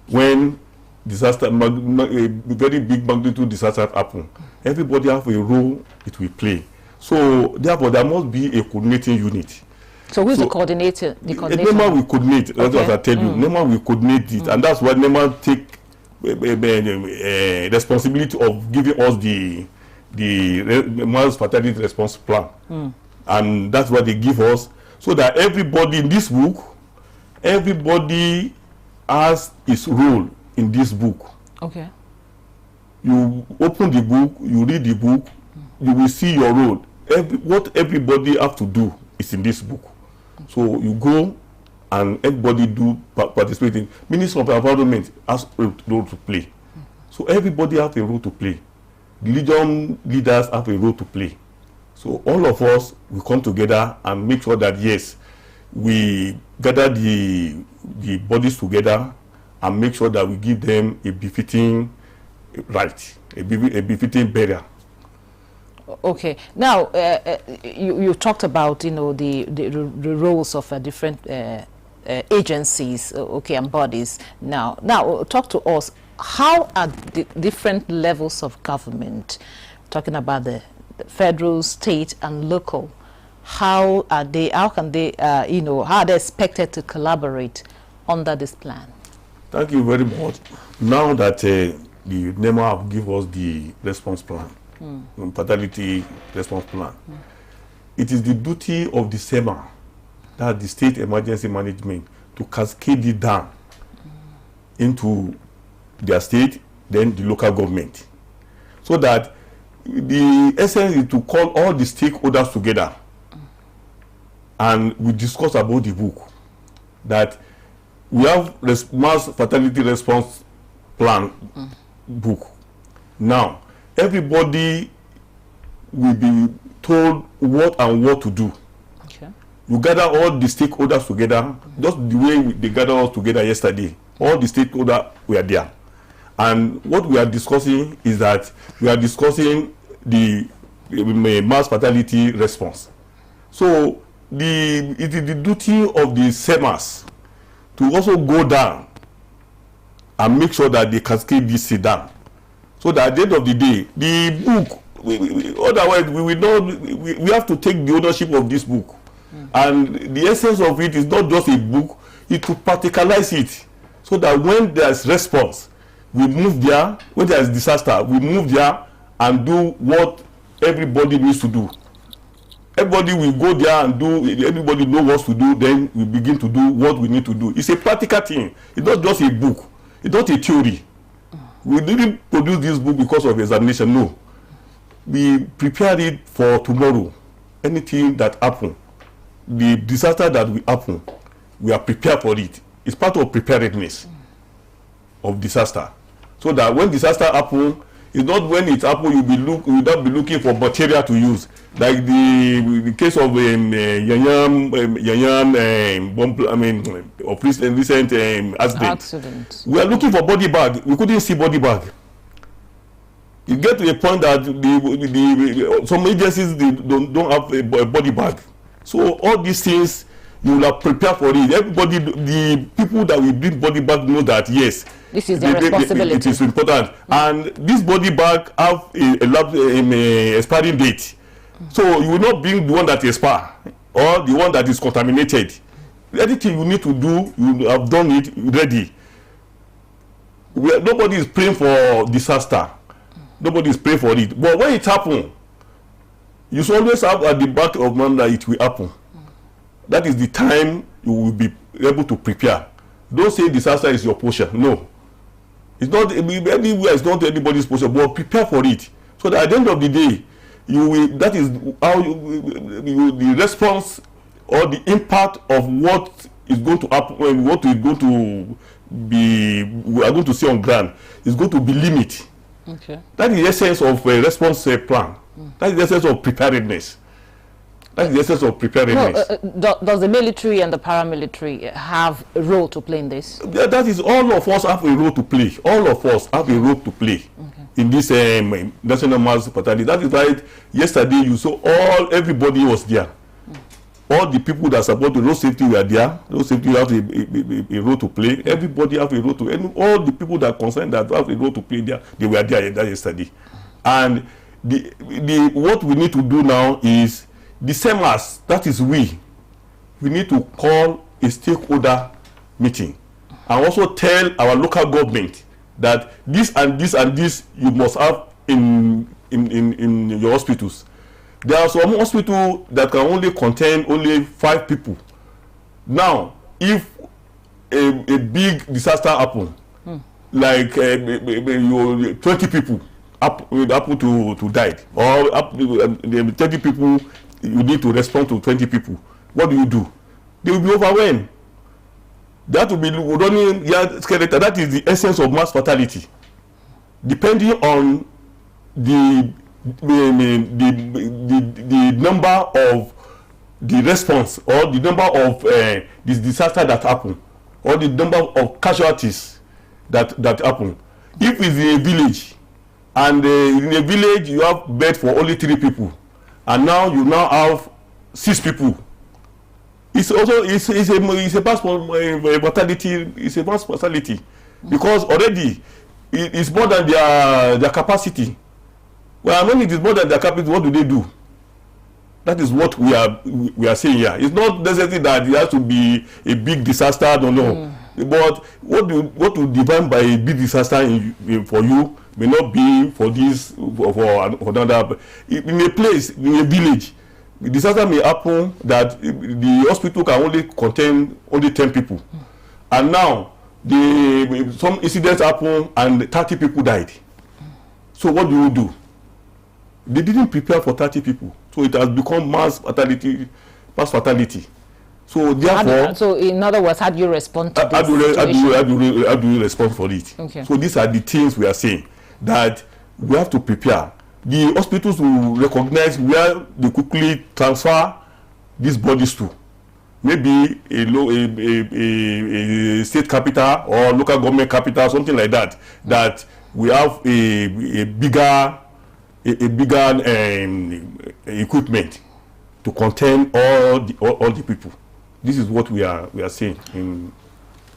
when disaster, a very big magnitude disaster happen, everybody have a role it will play. So therefore, there must be a coordinating unit. So who's the coordinator? NEMA will coordinate. That's what I tell you. NEMA will coordinate it, and that's why NEMA take responsibility of giving us the mass fatality response plan, and that's what they give us, so that everybody in this book, everybody has his role in this book. Okay. You open the book, you read the book, you will see your role. What everybody have to do is in this book. So you go and everybody do participate in. Minister of Environment has a role to play. So everybody have a role to play. Religion leaders have a role to play. So all of us will come together and make sure that yes, we gather the bodies together and make sure that we give them a befitting right, a befitting burial. Okay. Now, you talked about, the roles of different agencies, and bodies. Now, talk to us. How are the different levels of government, talking about the federal, state, and local, how are they expected to collaborate under this plan? Thank you very much. Now that the NEMA have given us the response plan, fatality response plan, it is the duty of the SEMA, that the State Emergency Management, to cascade it down into their state, then the local government, so that the essence is to call all the stakeholders together and we discuss about the book, that we have mass fatality response plan book. Now everybody will be told what to do. Okay. You gather all the stakeholders together, just the way they gathered us together yesterday. All the stakeholders were there, and what we are discussing is that we are discussing the mass fatality response. So it is the duty of the SEMAs to also go down and make sure that they cascade this down, so that at the end of the day, the book, otherwise we have to take the ownership of this book. And the essence of it is not just a book, it's to practicalize it, so that when there's response, we move there. When there's disaster, we move there and do what everybody needs to do. Everybody will go there and do, everybody knows what to do, then we begin to do what we need to do. It's a practical thing. It's not just a book. It's not a theory. We didn't produce this book because of examination, no. We prepared it for tomorrow. Anything that happens, the disaster that will happen, we are prepared for it. It's part of preparedness of disaster. So that when disaster happens, it's not when it happens you will not be looking for material to use. Like the case of Yanyam of recent accident. We are looking for body bag. We couldn't see body bag. You get to a point that some agencies don't have a body bag. So all these things you will have prepared for it. Everybody, the people that will bring body bag know that yes, this is their responsibility. It is important, and this body bag have a expiring date. So you will not bring the one that expire or the one that is contaminated. Anything you need to do, you have done it ready. Nobody is praying for disaster. Nobody is praying for it. But when it happens, you should always have at the back of mind that it will happen. That is the time you will be able to prepare. Don't say disaster is your portion. No. It's not anywhere, it's not anybody's portion, but prepare for it. So that at the end of the day, you will, that is how the response or the impact of what is going to happen, what is going to be, we are going to see on ground, is going to be limited. Okay. That is the essence of a response plan. That is the essence of preparedness. That is the essence of preparedness. Does the military and the paramilitary have a role to play in this? That is, all of us have a role to play. All of us have a role to play in this national mass fatality. That is why yesterday you saw everybody was there. all the people that support the road safety were there. Road safety have a role to play. Everybody have a role to, and all the people that concerned that have a role to play there, they were there yesterday. And the what we need to do now is the same as that is we need to call a stakeholder meeting and also tell our local government that this and this and this you must have in your hospitals. There are some hospitals that can only contain only 5 people. Now, if a big disaster happen, like 20 people happen to die, or 30 people, you need to respond to 20 people. What do? They will be overwhelmed. That will be running skeleton. That is the essence of mass fatality. Depending on the number of the response or the number of this disaster that happen or the number of casualties that happen. If it's in a village and in a village you have bed for only 3 people and now you have 6 people, it's also it's a mass mortality. It's a mass mortality because already it's more than their capacity. Well, when it is more than their capacity, what do? That is what we are saying here. It's not necessarily that it has to be a big disaster. I don't know, but what to define by a big disaster for you may not be for this for another. In a place, in a village, the disaster may happen that the hospital can only contain only 10 people, and now some incidents happen and 30 people died. So what do? They didn't prepare for 30 people, so it has become mass fatality. So therefore, so in other words, how do you respond to this? How do you respond for it? Okay. So these are the things we are saying that we have to prepare. The hospitals will recognize where they quickly transfer these bodies to. Maybe a state capital or local government capital, something like that. That we have a bigger equipment to contain all the people. This is what we are saying in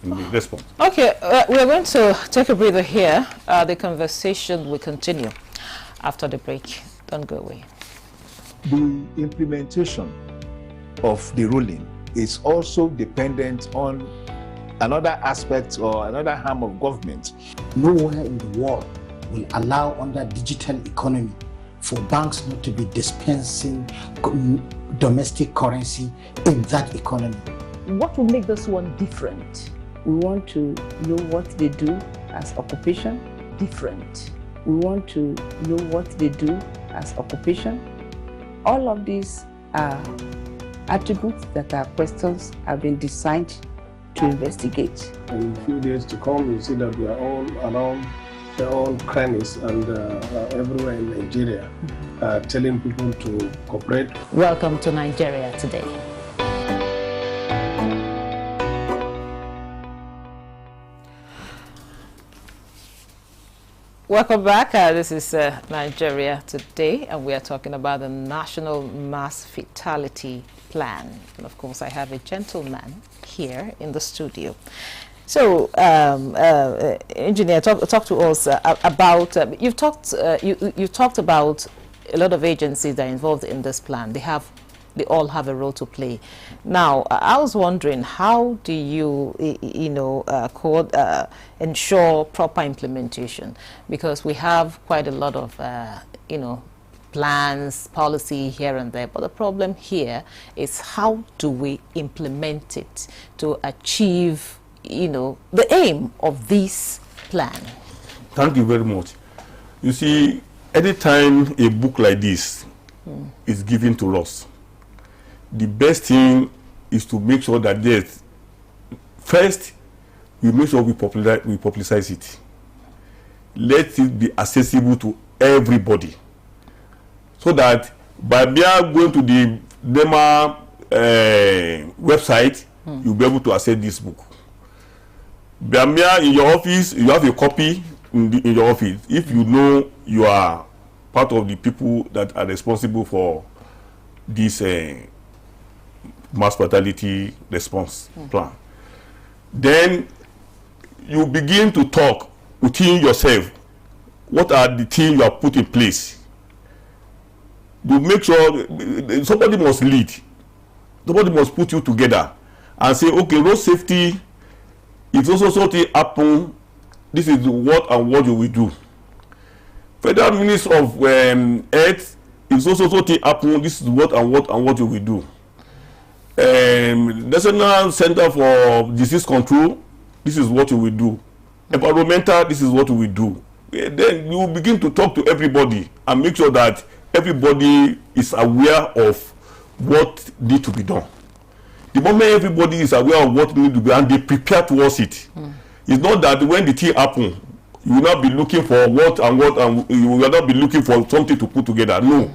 the response. Okay, we are going to take a breather here. The conversation will continue after the break. Don't go away. The implementation of the ruling is also dependent on another aspect or another arm of government. Nowhere in the world will allow under digital economy for banks not to be dispensing domestic currency in that economy. What will make this one different? We want to know what they do as occupation. Different. We want to know what they do as occupation. All of these are attributes that our questions have been designed to investigate. In a few days to come, you see that we are all around their own crannies and everywhere in Nigeria, telling people to cooperate. Welcome to Nigeria Today. Welcome back. This is Nigeria Today, and we are talking about the National Mass Fatality Plan. And of course, I have a gentleman here in the studio. So, Engineer, talk to us about. You've talked about a lot of agencies that are involved in this plan. They all have a role to play. Now, I was wondering, how do you, ensure proper implementation? Because we have quite a lot of, plans, policy here and there. But the problem here is, how do we implement it to achieve the aim of this plan? Thank you very much. You see, anytime a book like this is given to us, the best thing is to make sure that first, we make sure we publicize it. Let it be accessible to everybody, so that by going to the NEMA website, you'll be able to access this book. In your office, you have a copy in your office. If you know you are part of the people that are responsible for this mass fatality response plan. Then you begin to talk within yourself. What are the things you have put in place? To make sure somebody must lead. Somebody must put you together and say, okay, road safety, if also something happen, this is what and what you will do. Federal Minister of Health, if also something happen, this is what and what and what you will do. National Center for Disease Control, this is what you will do. Environmental, this is what we will do. Then you begin to talk to everybody and make sure that everybody is aware of what needs to be done. The moment everybody is aware of what needs to be done and they prepare towards it, it's not that when the thing happens, you will not be looking for what and you will not be looking for something to put together. No.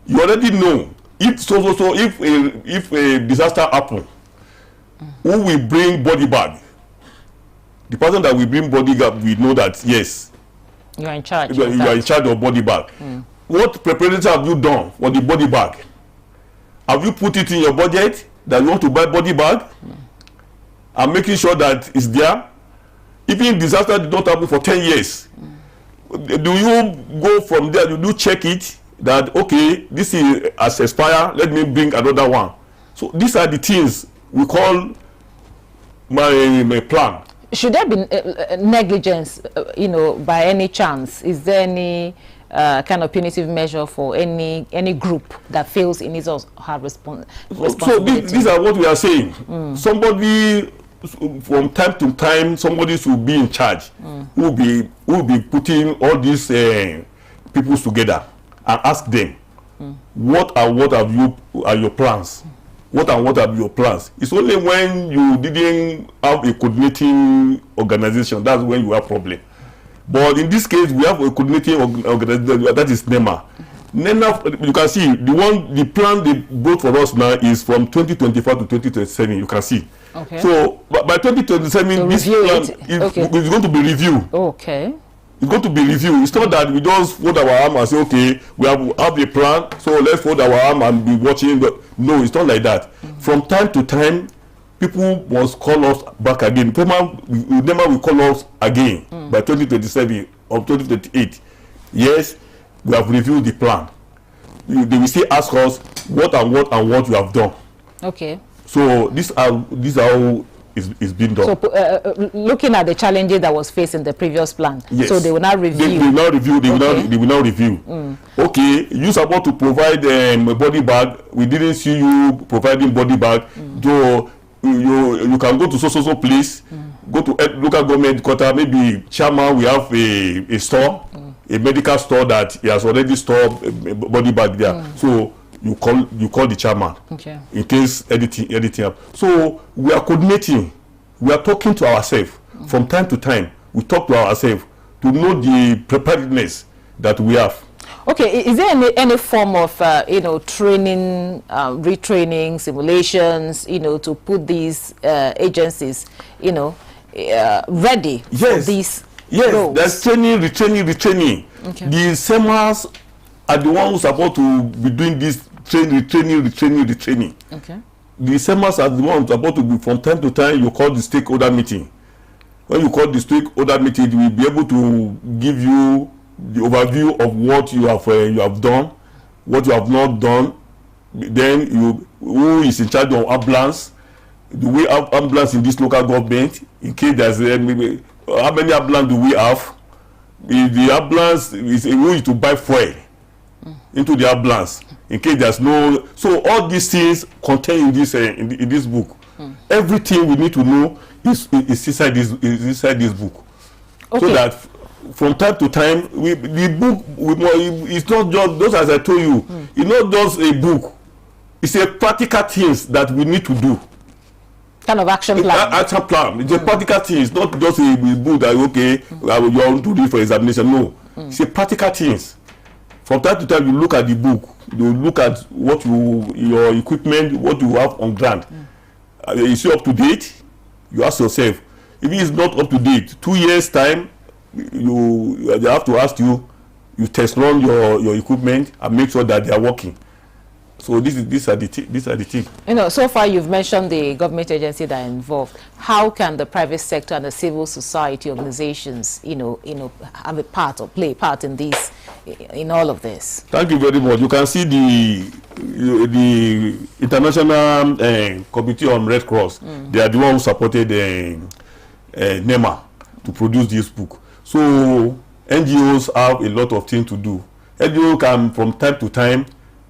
You already know. If a disaster happens, who will bring body bag? The person that will bring body bag, we know that yes, you are in charge. You are in charge of body bag. What preparations have you done for the body bag? Have you put it in your budget that you want to buy body bag? And making sure that it's there. Even if disaster did not happen for 10 years, do you go from there? You do check it that okay, this has expired. Let me bring another one. So these are the things we call my plan. Should there be negligence, by any chance? Is there any kind of punitive measure for any group that fails in his or her responsibility? So these are what we are saying. Somebody, from time to time, somebody should be in charge. Who will be putting all these people together and ask them, what are your plans? What are your plans? It's only when you didn't have a coordinating organization that's when you have problem. But in this case, we have a coordinating organization, that is NEMA. NEMA, you can see the plan they brought for us now is from 2025 to 2027. You can see. Okay. So by 2027, this plan is going to be reviewed. Okay. It's going to be reviewed. It's not that we just fold our arm and say, okay, we have a plan, so let's fold our arm and be watching. No, it's not like that. From time to time, people must call us back again. NEMA will call us again by 2027 or 2028. Yes, we have reviewed the plan. They will still ask us what you have done. Okay. So these are how it's been done. So looking at the challenges that was faced in the previous plan, yes. So they will not review. They will not review. They will not review. Okay, you supposed to provide a body bag. We didn't see you providing body bag. So you can go to so place, go to local government quarter, maybe chairman, we have a store, a medical store that he has already stored a body bag there. So you call the chairman, okay, in case anything happens. So we are coordinating, we are talking to ourselves from time to time. We talk to ourselves to know the preparedness that we have. Okay, is there any form of training, retraining, simulations, to put these agencies, ready for these roles? There's training, retraining. Okay. The SEMAs are the ones who are supposed to be doing this training. Okay. The SEMAs are the ones who are supposed to be, from time to time, you call the stakeholder meeting. When you call the stakeholder meeting, we will be able to give you the overview of what you have done, what you have not done. Then who is in charge of ambulance? Do we have ambulance in this local government? In case there's how many ambulance do we have? The ambulance is who is to buy fuel into the ambulance in case there's no. So all these things contained in this book. Everything we need to know is inside this book. Okay. So that from time to time, the book it's not just those, as I told you. It's not just a book. It's a practical things that we need to do. Kind of action plan. Action plan. It's a practical thing. It's not just a book that you want to do for examination. No, it's a practical things. From time to time, you look at the book. You look at what your equipment, what you have on ground. Is it up to date? You ask yourself. If it is not up to date, 2 years time, they have to ask you. You test run your equipment and make sure that they are working. So these are the things. You know, so far you've mentioned the government agency that are involved. How can the private sector and the civil society organizations, have a part or play a part in this, in all of this? Thank you very much. You can see the International Committee on Red Cross. They are the ones who supported NEMA to produce this book. So NGOs have a lot of things to do. NGOs can, from time to time,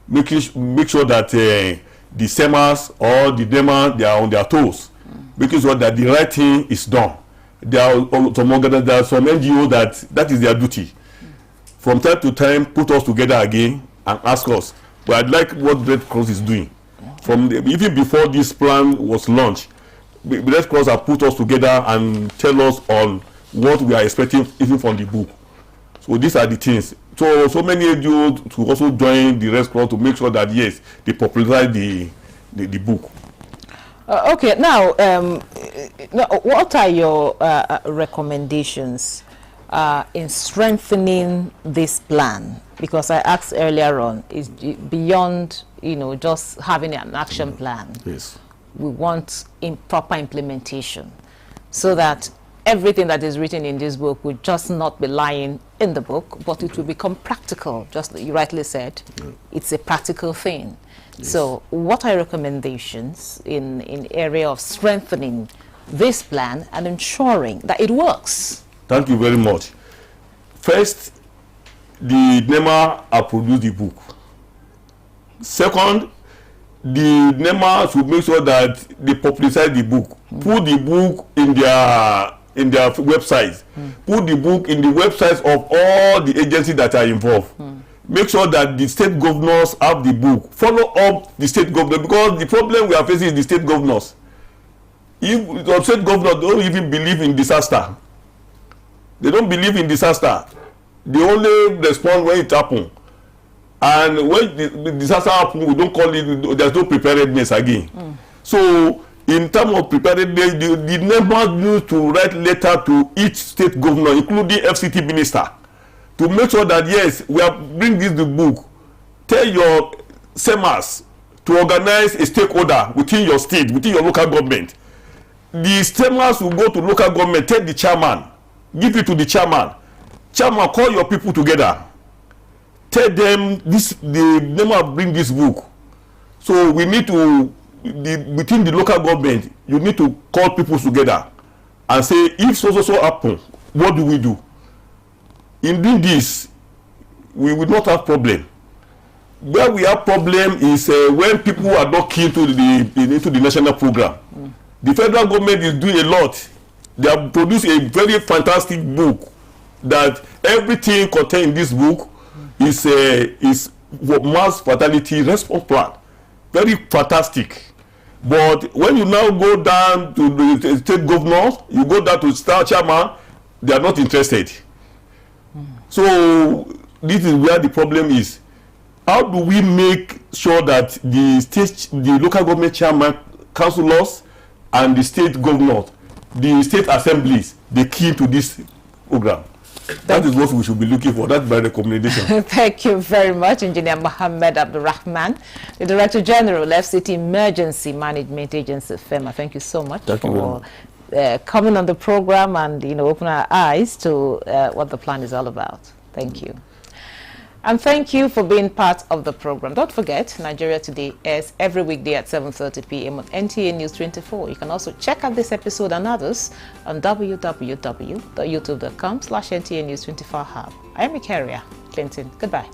make sure that the SEMAs or the NEMA, they are on their toes, making sure that the right thing is done. There are some NGOs that is their duty. From time to time, put us together again and ask us. But I'd like what Red Cross is doing. Even before this plan was launched, Red Cross have put us together and tell us on what we are expecting even from the book. So these are the things. So many NGOs to also join the Red Cross to make sure that yes, they popularize the book. Okay, now what are your recommendations in strengthening this plan? Because I asked earlier on, is beyond just having an action plan. Yes, we want proper implementation, so that everything that is written in this book would just not be lying in the book, but it will become practical. Just like you rightly said, it's a practical thing. Yes. So what are your recommendations in area of strengthening this plan and ensuring that it works? Thank you very much. First, the NEMA have produced the book. Second, the NEMA should make sure that they popularize the book, put the book in their websites, put the book in the websites of all the agencies that are involved. Make sure that the state governors have the book. Follow up the state governors, because the problem we are facing is the state governors. If the state governors don't even believe in disaster, they don't believe in disaster. They only respond when it happens. And when the disaster happens, we don't call it, there's no preparedness again. So in terms of preparedness, the NEMA used to write letter to each state governor, including FCT minister, to make sure that yes, we are bring this the book. Tell your SEMAs to organize a stakeholder within your state, within your local government. The SEMAs will go to local government, tell the chairman, give it to the chairman. Chairman, call your people together. Tell them the NEMA bring this book. So we need to, within the local government, you need to call people together and say, if so happen, what do we do? In doing this, we will not have problem. Where we have problem is when people are not keen to into the national program. The federal government is doing a lot. They have produced a very fantastic book that everything contained in this book is for mass fatality response plan. Very fantastic. But when you now go down to the state governors, you go down to star chairman, they are not interested. So this is where the problem is. How do we make sure that the local government chairman, councillors, and the state governors, the state assemblies, they key to this program? That is what we should be looking for. That's my recommendation. Thank you very much, Engineer Mohammed Abdulrahman, the Director General, FCT Emergency Management Agency, FEMA. Thank you so much for coming on the program and open our eyes to what the plan is all about. Thank you. And thank you for being part of the program. Don't forget, Nigeria Today airs every weekday at 7:30 p.m. on NTA News 24. You can also check out this episode and others on www.youtube.com/NTA News 24 Hub. I am Ikaria Clinton. Goodbye.